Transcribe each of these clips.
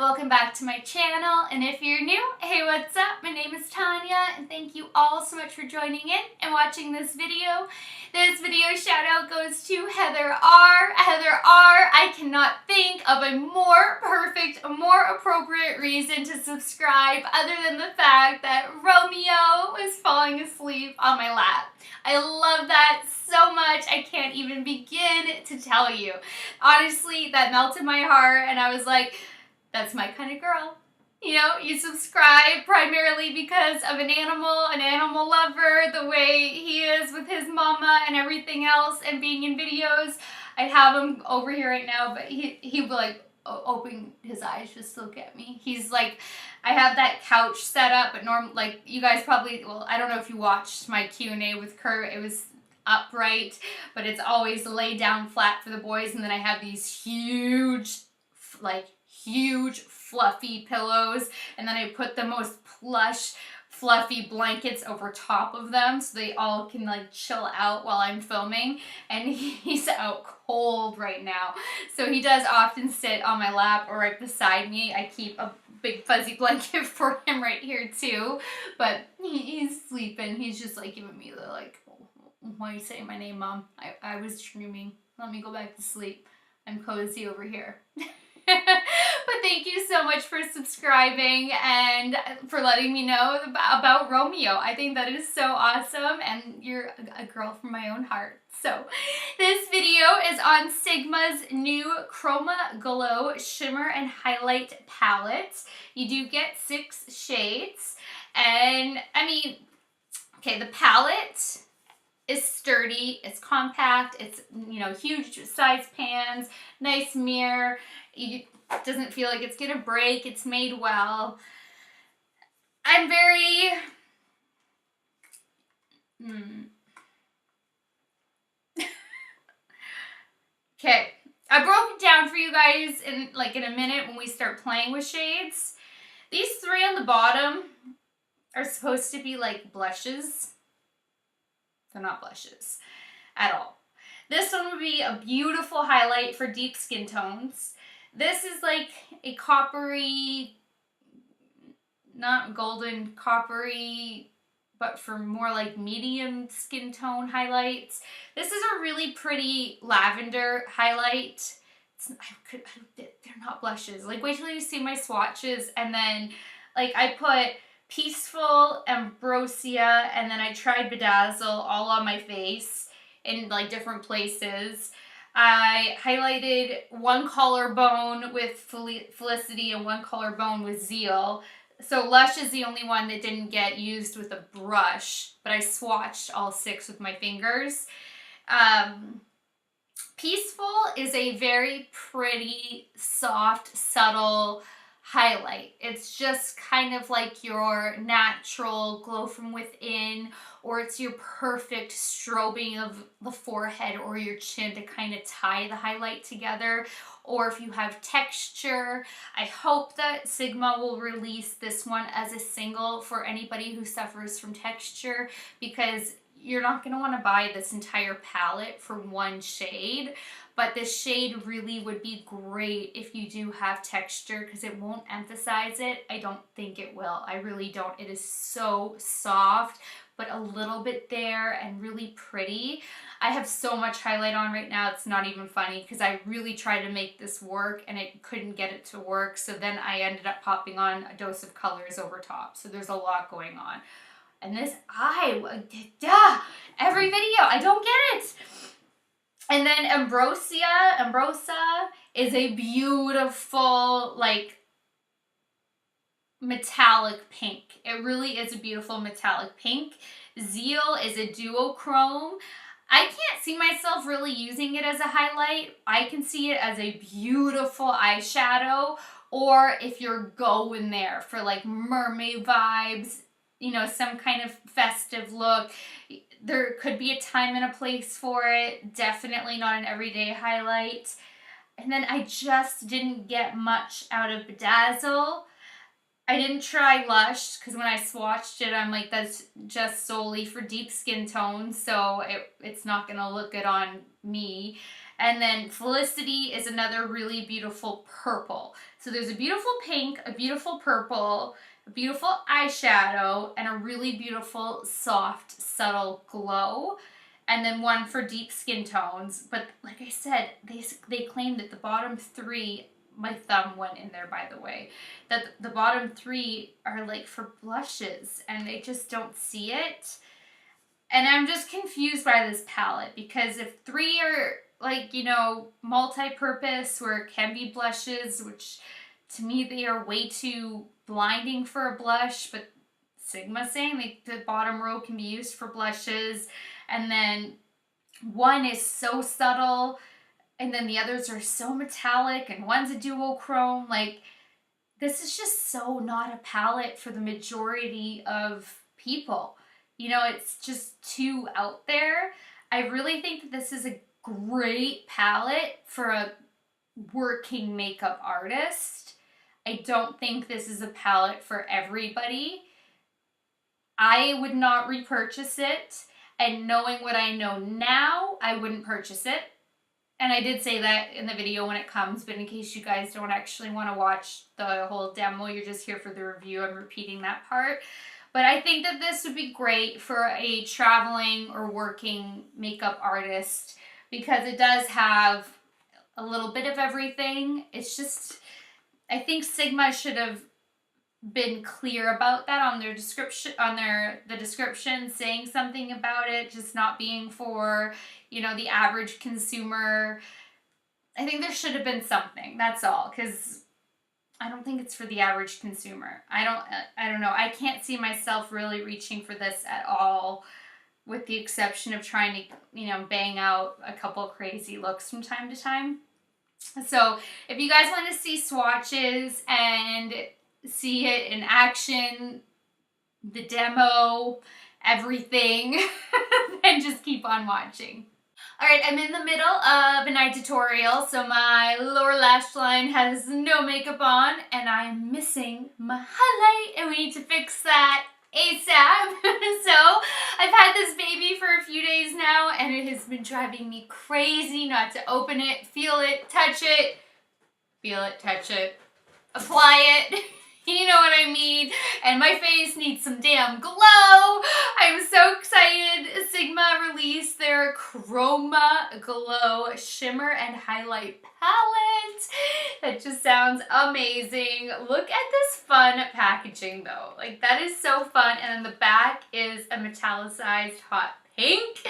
welcome back to my channel, and if you're new, hey, what's up? My name is Tanya, and thank you all so much for joining in and watching this video. This video shout out goes to Heather R. Heather R, I cannot think of a more perfect, more appropriate reason to subscribe other than the fact that Romeo was falling asleep on my lap. I love that so much, I can't even begin to tell you. Honestly, that melted my heart, and I was like, that's my kind of girl. You know, you subscribe primarily because of an animal lover, the way he is with his mama and everything else, and being in videos. I'd have him over here right now, but he would like open his eyes just to look at me. He's like, I have that couch set up, but like you guys probably, well, I don't know if you watched my Q&A with Kurt, it was upright, but it's always laid down flat for the boys, and then I have these huge fluffy pillows, and then I put the most plush fluffy blankets over top of them so they all can like chill out while I'm filming, and he's out cold right now, so he does often sit on my lap or right beside me. I keep a big fuzzy blanket for him right here too, but he's sleeping. He's just like giving me the like, why are you saying my name, Mom? I was dreaming. Let me go back to sleep. I'm cozy over here. But thank you so much for subscribing and for letting me know about Romeo. I think that is so awesome, and you're a girl from my own heart. So this video is on Sigma's new Chroma Glow Shimmer and Highlight Palette. You do get 6 shades, and I mean, okay, the palette is sturdy, it's compact, it's, you know, huge size pans, nice mirror. It doesn't feel like it's gonna break. It's made well. I'm very okay, I broke it down for you guys in a minute when we start playing with shades. These 3 on the bottom are supposed to be like blushes. They're not blushes at all. This one would be a beautiful highlight for deep skin tones. This is like a coppery, not golden, coppery, but for more like medium skin tone highlights. This is a really pretty lavender highlight. They're not blushes. Like, wait till you see my swatches, and then like I put Peaceful, Ambrosia, and then I tried Bedazzle all on my face in like different places. I highlighted one collarbone with Felicity and one collarbone with Zeal. So Lush is the only one that didn't get used with a brush, but I swatched all 6 with my fingers. Peaceful is a very pretty, soft, subtle highlight. It's just kind of like your natural glow from within, or it's your perfect strobing of the forehead or your chin to kind of tie the highlight together. Or if you have texture, I hope that Sigma will release this one as a single for anybody who suffers from texture, because you're not going to want to buy this entire palette for one shade. But this shade really would be great if you do have texture, because it won't emphasize it. I don't think it will. I really don't. It is so soft, but a little bit there and really pretty. I have so much highlight on right now, it's not even funny, because I really tried to make this work and I couldn't get it to work. So then I ended up popping on a dose of colors over top. So there's a lot going on. And this eye, every video, I don't get it. And then Ambrosia is a beautiful, like, metallic pink. It really is a beautiful metallic pink. Zeal is a duochrome. I can't see myself really using it as a highlight. I can see it as a beautiful eyeshadow, or if you're going there for like mermaid vibes, you know, some kind of festive look, there could be a time and a place for it. Definitely not an everyday highlight. And then I just didn't get much out of Bedazzle. I didn't try Lush, because when I swatched it, I'm like, that's just solely for deep skin tones, so it's not going to look good on me. And then Felicity is another really beautiful purple. So there's a beautiful pink, a beautiful purple, a beautiful eyeshadow, and a really beautiful soft, subtle glow. And then one for deep skin tones. But like I said, they claimed that the bottom three, my thumb went in there by the way, that the bottom three are like for blushes, and I just don't see it. And I'm just confused by this palette, because if three are like, you know, multi-purpose where it can be blushes, which to me they are way too blinding for a blush, but Sigma's saying like the bottom row can be used for blushes, and then one is so subtle, and then the others are so metallic, and one's a duochrome. Like, this is just so not a palette for the majority of people. You know, it's just too out there. I really think that this is a great palette for a working makeup artist. I don't think this is a palette for everybody. I would not repurchase it, and knowing what I know now, I wouldn't purchase it. And I did say that in the video when it comes, but in case you guys don't actually want to watch the whole demo, you're just here for the review, I'm repeating that part. But I think that this would be great for a traveling or working makeup artist, because it does have a little bit of everything. It's just, I think Sigma should have been clear about that on their description, on the description, saying something about it just not being for, you know, the average consumer. I think there should have been something, that's all, because I don't think it's for the average consumer. I don't know. I can't see myself really reaching for this at all, with the exception of trying to, you know, bang out a couple crazy looks from time to time. So if you guys want to see swatches and see it in action, the demo, everything, then just keep on watching. Alright, I'm in the middle of an eye tutorial, so my lower lash line has no makeup on, and I'm missing my highlight, and we need to fix that ASAP. So, I've had this baby for a few days now, and it has been driving me crazy not to open it, feel it, touch it, feel it, touch it, apply it. You know what I mean? And my face needs some damn glow. I'm so excited. Sigma released their Chroma Glow Shimmer and Highlight Palette. That just sounds amazing. Look at this fun packaging though. Like, that is so fun. And then the back is a metallicized hot pink.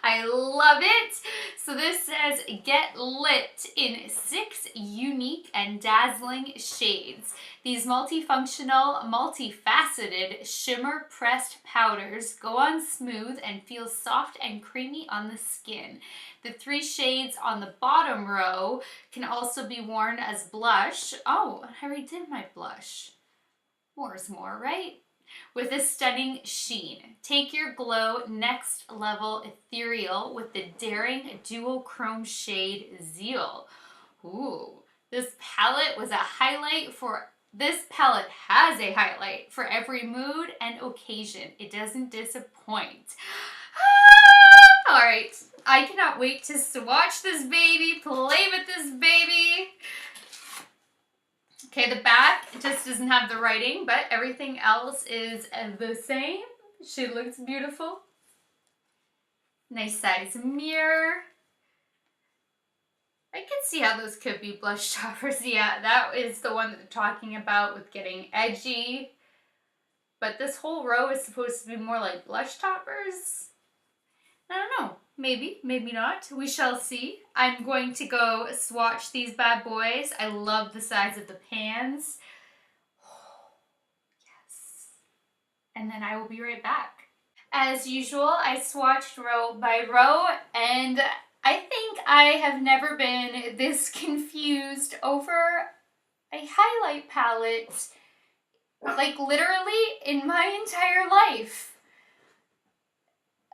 I love it. So this says get lit in 6 unique and dazzling shades. These multifunctional, multifaceted shimmer pressed powders go on smooth and feel soft and creamy on the skin. The 3 shades on the bottom row can also be worn as blush. Oh, I already did my blush. More is more, right? With a stunning sheen. Take your glow next level ethereal with the daring duochrome shade Zeal. Ooh, this palette has a highlight for every mood and occasion. It doesn't disappoint. Ah! All right, I cannot wait to swatch this baby, play with this baby. Okay, the back just doesn't have the writing, but everything else is the same. She looks beautiful. Nice size mirror. I can see how those could be blush toppers. Yeah, that is the one that they're talking about with getting edgy. But this whole row is supposed to be more like blush toppers. I don't know. Maybe, maybe not. We shall see. I'm going to go swatch these bad boys. I love the size of the pans. Oh, yes. And then I will be right back. As usual, I swatched row by row, and I think I have never been this confused over a highlight palette, like literally in my entire life.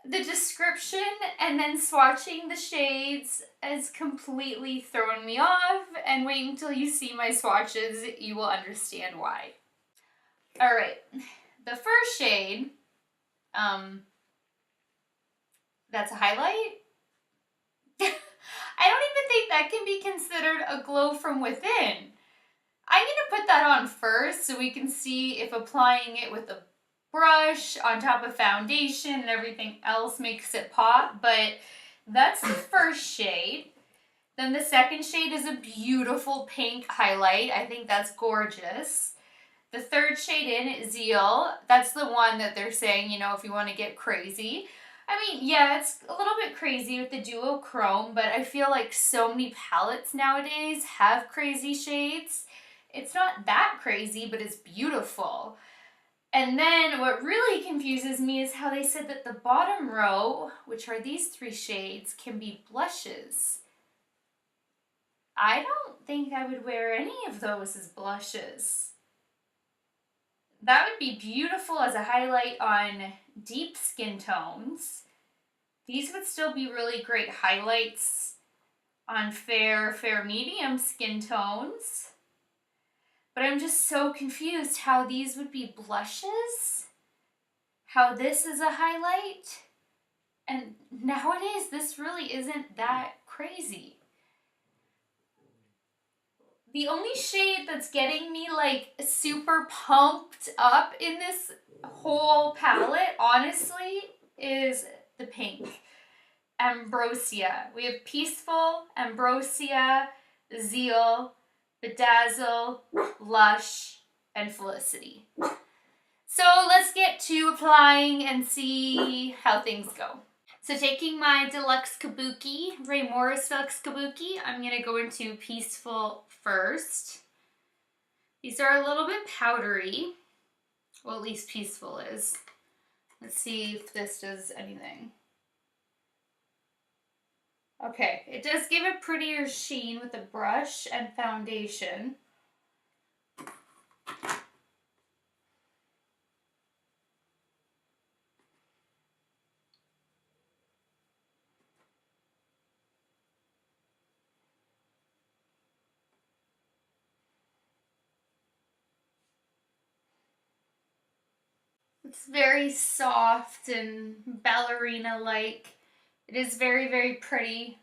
The description and then swatching the shades has completely thrown me off, and wait until you see my swatches, you will understand why. Alright, the first shade, that's a highlight. I don't even think that can be considered a glow from within. I'm going to put that on first so we can see if applying it with a brush on top of foundation and everything else makes it pop. But that's the first shade. Then the second shade is a beautiful pink highlight. I think that's gorgeous. The third shade in is Zeal. That's the one that they're saying, you know, if you want to get crazy. I mean, yeah, it's a little bit crazy with the duochrome, but I feel like so many palettes nowadays have crazy shades. It's not that crazy, but it's beautiful. And then what really confuses me is how they said that the bottom row, which are these three shades, can be blushes. I don't think I would wear any of those as blushes. That would be beautiful as a highlight on deep skin tones. These would still be really great highlights on fair medium skin tones. But I'm just so confused how these would be blushes, how this is a highlight, and nowadays this really isn't that crazy. The only shade that's getting me like super pumped up in this whole palette, honestly, is the pink. Ambrosia. We have Peaceful, Ambrosia, Zeal, Bedazzle, Lush, and Felicity. So let's get to applying and see how things go. So taking my Deluxe Kabuki, Ray Morris Deluxe Kabuki, I'm going to go into Peaceful first. These are a little bit powdery. Well, at least Peaceful is. Let's see if this does anything. Okay, it does give a prettier sheen with the brush and foundation. It's very soft and ballerina-like. It is very pretty.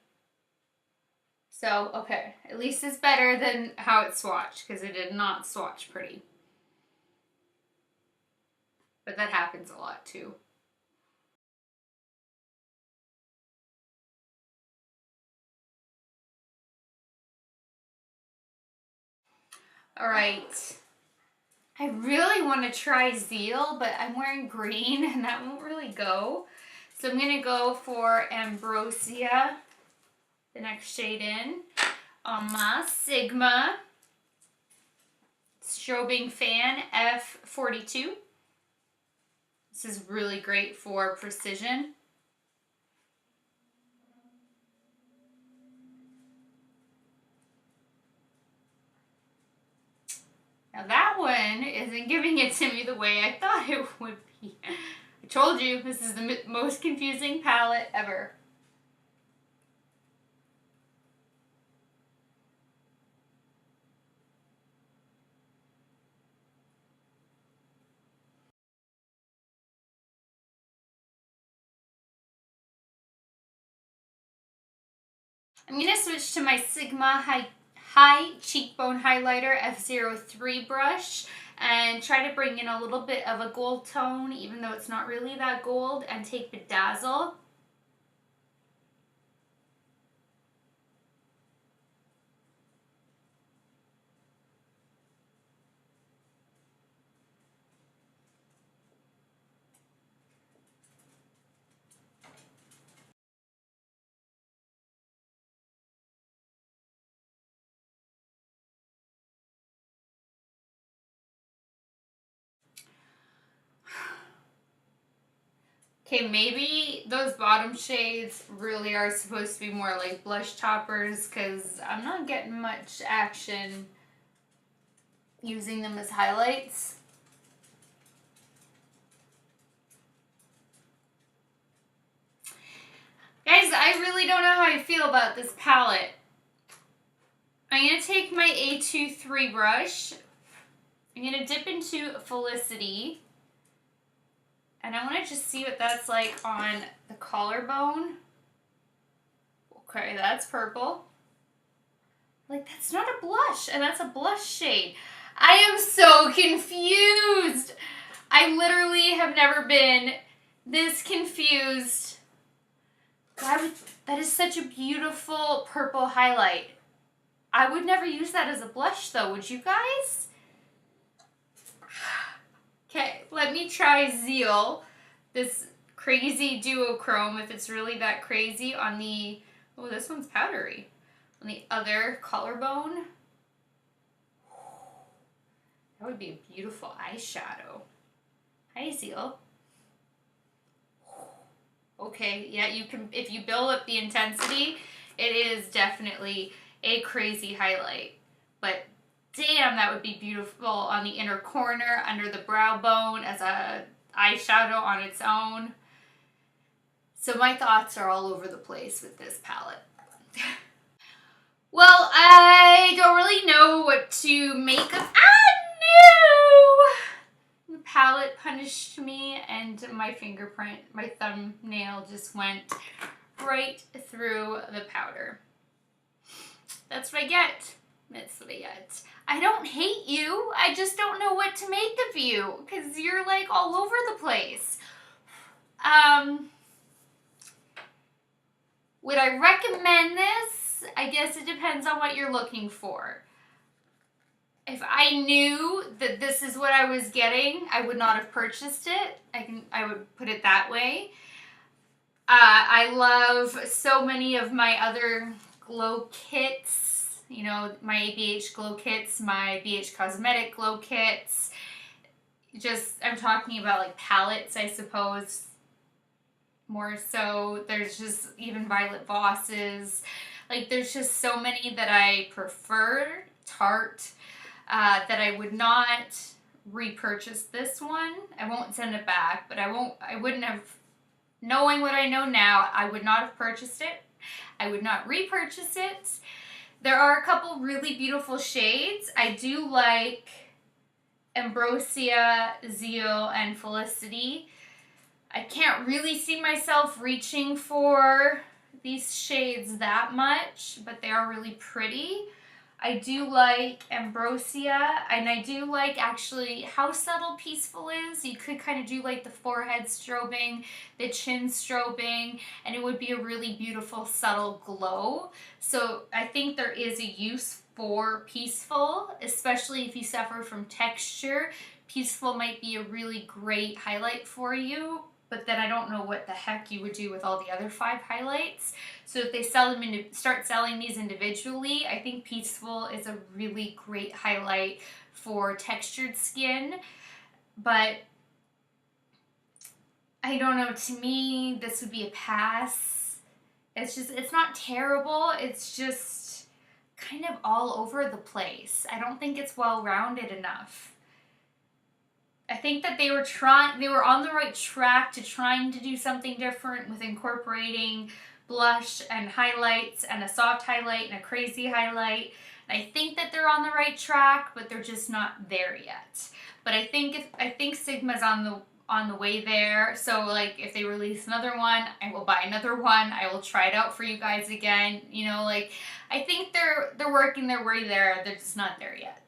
So, okay, at least it's better than how it swatched, because it did not swatch pretty. But that happens a lot too. All right. I really want to try Zeal, but I'm wearing green and that won't really go. So I'm going to go for Ambrosia, the next shade in, on my Sigma Strobing Fan F42. This is really great for precision. Now that one isn't giving it to me the way I thought it would be. I told you, this is the most confusing palette ever. I'm going to switch to my Sigma High Cheekbone Highlighter F03 brush and try to bring in a little bit of a gold tone, even though it's not really that gold, and take Bedazzle. Okay, maybe those bottom shades really are supposed to be more like blush toppers, because I'm not getting much action using them as highlights. Guys, I really don't know how I feel about this palette. I'm going to take my A23 brush. I'm going to dip into Felicity. And I want to just see what that's like on the collarbone. Okay, that's purple. Like, that's not a blush, and that's a blush shade. I am so confused. I literally have never been this confused. That is such a beautiful purple highlight. I would never use that as a blush, though. Would you guys? Okay, let me try Zeal. This crazy duochrome, if it's really that crazy, on the... Oh, this one's powdery. On the other collarbone. That would be a beautiful eyeshadow. Hi, Zeal. Okay, yeah, you can, if you build up the intensity, it is definitely a crazy highlight. But damn, that would be beautiful on the inner corner, under the brow bone, as a eyeshadow on its own. So my thoughts are all over the place with this palette. Well, I don't really know what to make of... The palette punished me, and my fingerprint, my thumbnail just went right through the powder. That's what I get. That's what I get. I don't hate you. I just don't know what to make of you, because you're like all over the place. Would I recommend this? I guess it depends on what you're looking for. If I knew that this is what I was getting, I would not have purchased it. I would put it that way. I love so many of my other glow kits. You know, my ABH glow kits, my BH Cosmetic glow kits. Just, I'm talking about like palettes, I suppose. More so. There's just even Violet Voss's. Like, there's just so many that I prefer. Tarte. That I would not repurchase this one. I won't send it back, but I wouldn't have, knowing what I know now, I would not have purchased it. I would not repurchase it. There are a couple really beautiful shades. I do like Ambrosia, Zeal, and Felicity. I can't really see myself reaching for these shades that much, but they are really pretty. I do like Ambrosia, and I do like actually how subtle Peaceful is. You could kind of do like the forehead strobing, the chin strobing, and it would be a really beautiful subtle glow. So I think there is a use for Peaceful, especially if you suffer from texture. Peaceful might be a really great highlight for you, but then I don't know what the heck you would do with all the other 5 highlights. So if they sell them start selling these individually, I think Peaceful is a really great highlight for textured skin. But I don't know, to me, this would be a pass. It's not terrible, it's just kind of all over the place. I don't think it's well-rounded enough. I think that they were on the right track to trying to do something different with incorporating blush and highlights and a soft highlight and a crazy highlight. And I think that they're on the right track, but they're just not there yet. But I think Sigma's on the way there. So like if they release another one, I will buy another one. I will try it out for you guys again. You know, like I think they're working their way there. They're just not there yet.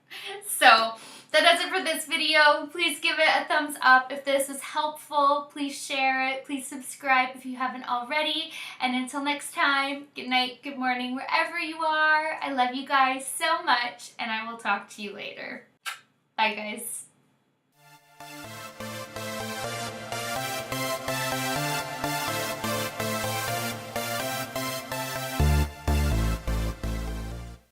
So that does it for this video. Please give it a thumbs up if this was helpful. Please share it. Please subscribe if you haven't already. And until next time, good night, good morning, wherever you are. I love you guys so much, and I will talk to you later. Bye, guys.